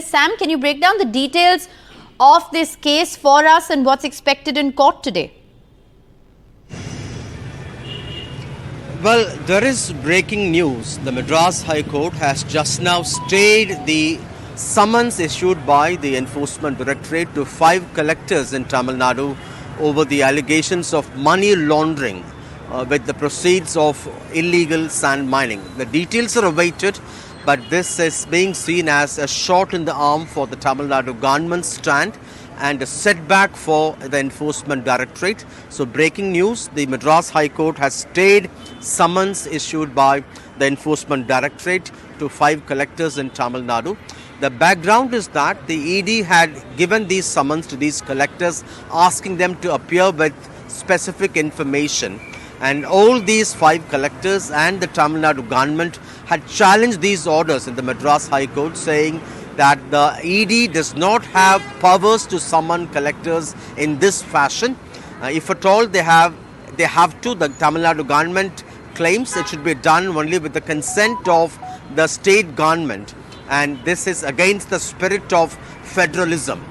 Sam, can you break down the details of this case for us and what's expected in court today? Well, there is breaking news. The Madras High Court has just now stayed the summons issued by the Enforcement Directorate to 5 collectors in Tamil Nadu over the allegations of money laundering with the proceeds of illegal sand mining. The details are awaited, but this is being seen as a shot in the arm for the Tamil Nadu government's stand and a setback for the Enforcement Directorate. So breaking news, the Madras High Court has stayed summons issued by the Enforcement Directorate to 5 collectors in Tamil Nadu. The background is that the ED had given these summons to these collectors, asking them to appear with specific information. And all these 5 collectors and the Tamil Nadu government had challenged these orders in the Madras High Court, saying that the ED does not have powers to summon collectors in this fashion. If at all they have to, the Tamil Nadu government claims it should be done only with the consent of the state government. And this is against the spirit of federalism.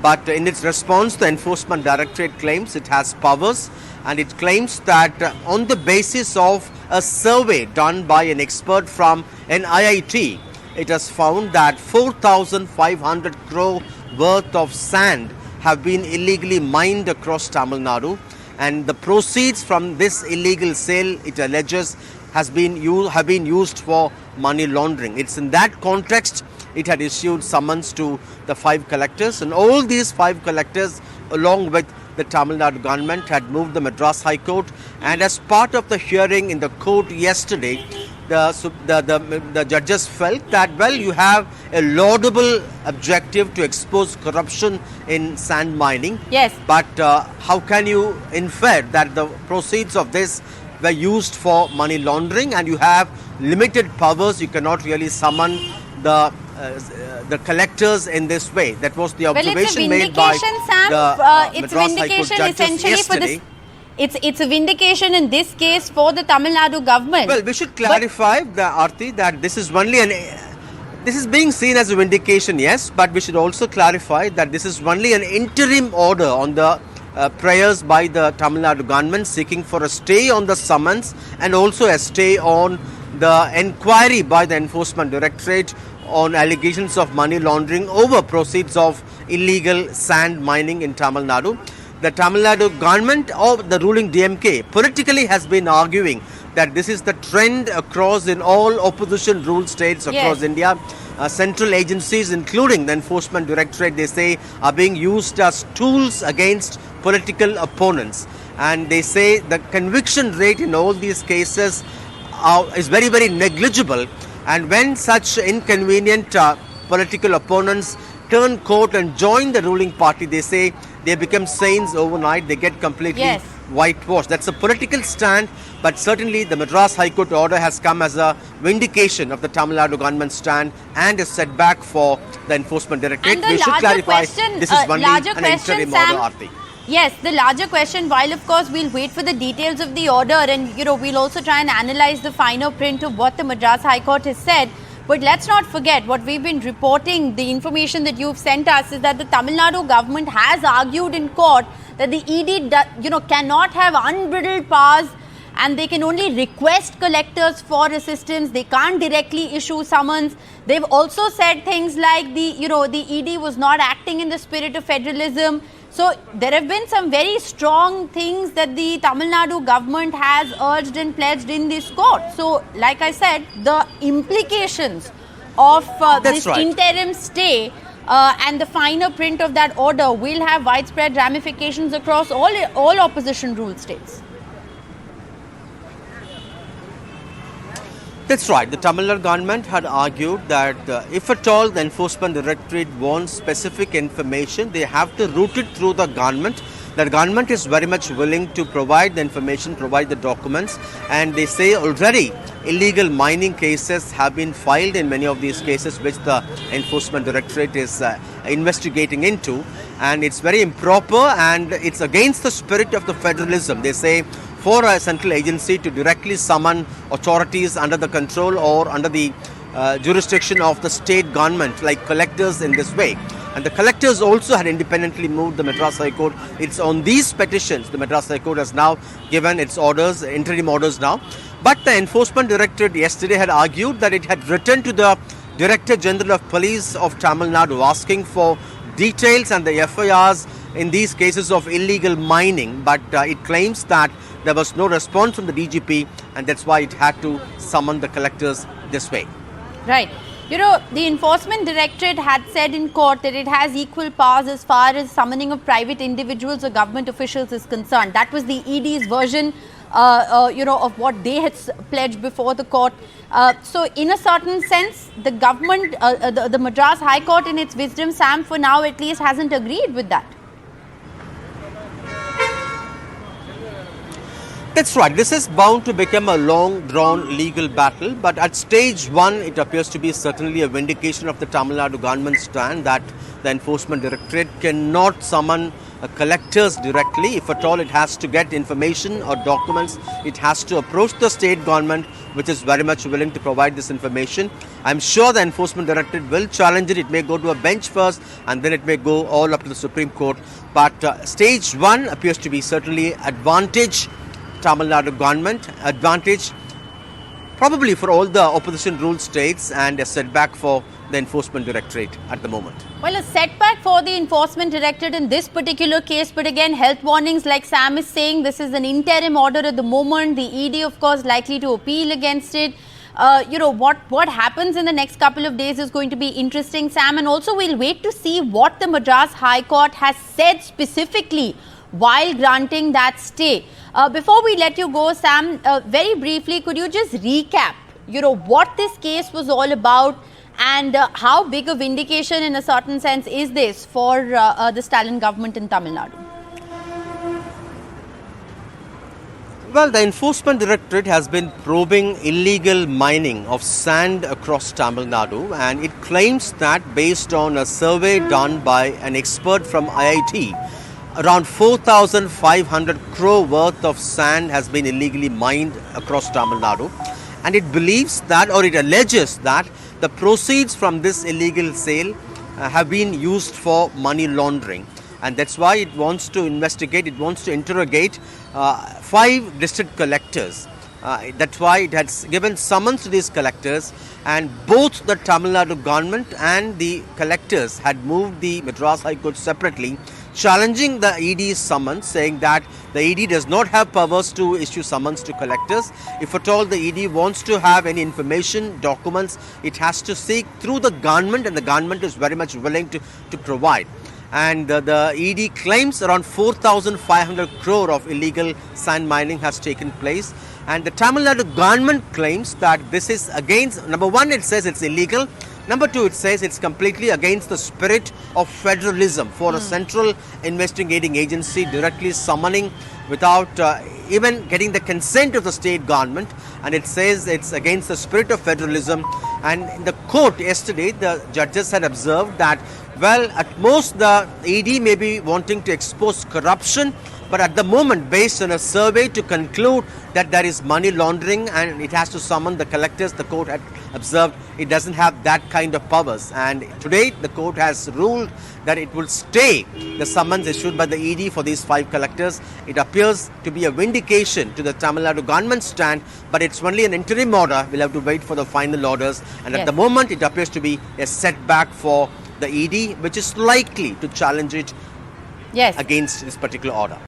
But in its response, the Enforcement Directorate claims it has powers, and it claims that on the basis of a survey done by an expert from an IIT, it has found that 4,500 crore worth of sand have been illegally mined across Tamil Nadu, and the proceeds from this illegal sale, it alleges, have been used for money laundering. It's in that context it had issued summons to the 5 collectors, and all these 5 collectors, along with the Tamil Nadu government, had moved the Madras High Court. And as part of the hearing in the court yesterday, the judges felt that, well, you have a laudable objective to expose corruption in sand mining. Yes. But how can you infer that the proceeds of this were used for money laundering, and you have limited powers? You cannot really summon the collectors in this way. That was the observation made by the Madras High Court judges yesterday. It's a vindication in this case for the Tamil Nadu government. Well, we should clarify, Aarti, that this is being seen as a vindication, yes, but we should also clarify that this is only an interim order on the prayers by the Tamil Nadu government seeking for a stay on the summons and also a stay on the inquiry by the Enforcement Directorate on allegations of money laundering over proceeds of illegal sand mining in Tamil Nadu. The Tamil Nadu government or the ruling DMK politically has been arguing that this is the trend across in all opposition ruled states across India. Central agencies, including the Enforcement Directorate, they say, are being used as tools against political opponents. And they say the conviction rate in all these cases is very, very negligible. And when such inconvenient political opponents turn court and join the ruling party, they say they become saints overnight. They get completely whitewashed. That's a political stand, but certainly the Madras High Court order has come as a vindication of the Tamil Nadu government stand and a setback for the Enforcement Directorate. We should clarify this is only an interim order, Aarti. Yes, the larger question, while of course we'll wait for the details of the order and we'll also try and analyze the finer print of what the Madras High Court has said. But let's not forget what we've been reporting, the information that you've sent us is that the Tamil Nadu government has argued in court that the ED cannot have unbridled powers and they can only request collectors for assistance. They can't directly issue summons. They've also said things like the ED was not acting in the spirit of federalism. So there have been some very strong things that the Tamil Nadu government has urged and pledged in this court. So like I said, the implications of this interim stay and the finer print of that order will have widespread ramifications across all opposition ruled states. That's right. The Tamil Nadu government had argued that if at all the Enforcement Directorate wants specific information, they have to route it through the government. The government is very much willing to provide the information, provide the documents, and they say already illegal mining cases have been filed in many of these cases which the Enforcement Directorate is investigating into, and it's very improper and it's against the spirit of the federalism. They say for a central agency to directly summon authorities under the control or under the jurisdiction of the state government, like collectors in this way. And the collectors also had independently moved the Madras High Court. It's on these petitions the Madras High Court has now given its orders, interim orders now. But the Enforcement Directorate yesterday had argued that it had written to the Director General of Police of Tamil Nadu asking for details and the FIRs in these cases of illegal mining. But it claims that there was no response from the DGP, and that's why it had to summon the collectors this way. Right. You know, the Enforcement Directorate had said in court that it has equal powers as far as summoning of private individuals or government officials is concerned. That was the ED's version, of what they had pledged before the court. So, in a certain sense, the government, the Madras High Court, in its wisdom, Sam, for now at least, hasn't agreed with that. That's right. This is bound to become a long-drawn legal battle, but at stage one, it appears to be certainly a vindication of the Tamil Nadu government's stand that the Enforcement Directorate cannot summon collectors directly. If at all it has to get information or documents, it has to approach the state government, which is very much willing to provide this information. I'm sure the Enforcement Directorate will challenge it. It may go to a bench first, and then it may go all up to the Supreme Court. But stage one appears to be certainly advantage Tamil Nadu government, advantage probably for all the opposition ruled states, and a setback for the Enforcement Directorate at the moment. Well, a setback for the Enforcement Directorate in this particular case, but again, health warnings, like Sam is saying, this is an interim order at the moment. The ED, of course, likely to appeal against it. What happens in the next couple of days is going to be interesting, Sam, and also we'll wait to see what the Madras High Court has said specifically while granting that stay. Before we let you go, Sam, very briefly, could you just recap, what this case was all about, and how big a vindication in a certain sense is this for the Stalin government in Tamil Nadu? Well, the Enforcement Directorate has been probing illegal mining of sand across Tamil Nadu, and it claims that based on a survey done by an expert from IIT, around 4,500 crore worth of sand has been illegally mined across Tamil Nadu, and it believes that, or it alleges that, the proceeds from this illegal sale have been used for money laundering, and that's why it wants to investigate, it wants to interrogate 5 district collectors. That's why it has given summons to these collectors, and both the Tamil Nadu government and the collectors had moved the Madras High Court separately, challenging the ED's summons, saying that the ED does not have powers to issue summons to collectors. If at all the ED wants to have any information, documents, it has to seek through the government, and the government is very much willing to provide. And the ED claims around 4,500 crore of illegal sand mining has taken place. And the Tamil Nadu government claims that this is against, number one, it says it's illegal. Number two, it says it's completely against the spirit of federalism for a central investigating agency directly summoning without even getting the consent of the state government. And it says it's against the spirit of federalism. And in the court yesterday, the judges had observed that, well, at most the ED may be wanting to expose corruption, but at the moment, based on a survey to conclude that there is money laundering and it has to summon the collectors, the court had observed it doesn't have that kind of powers. And today, the court has ruled that it will stay the summons issued by the ED for these 5 collectors. It appears to be a vindication to the Tamil Nadu government stand, but it's only an interim order. We'll have to wait for the final orders. And at the moment, it appears to be a setback for the ED, which is likely to challenge it against this particular order.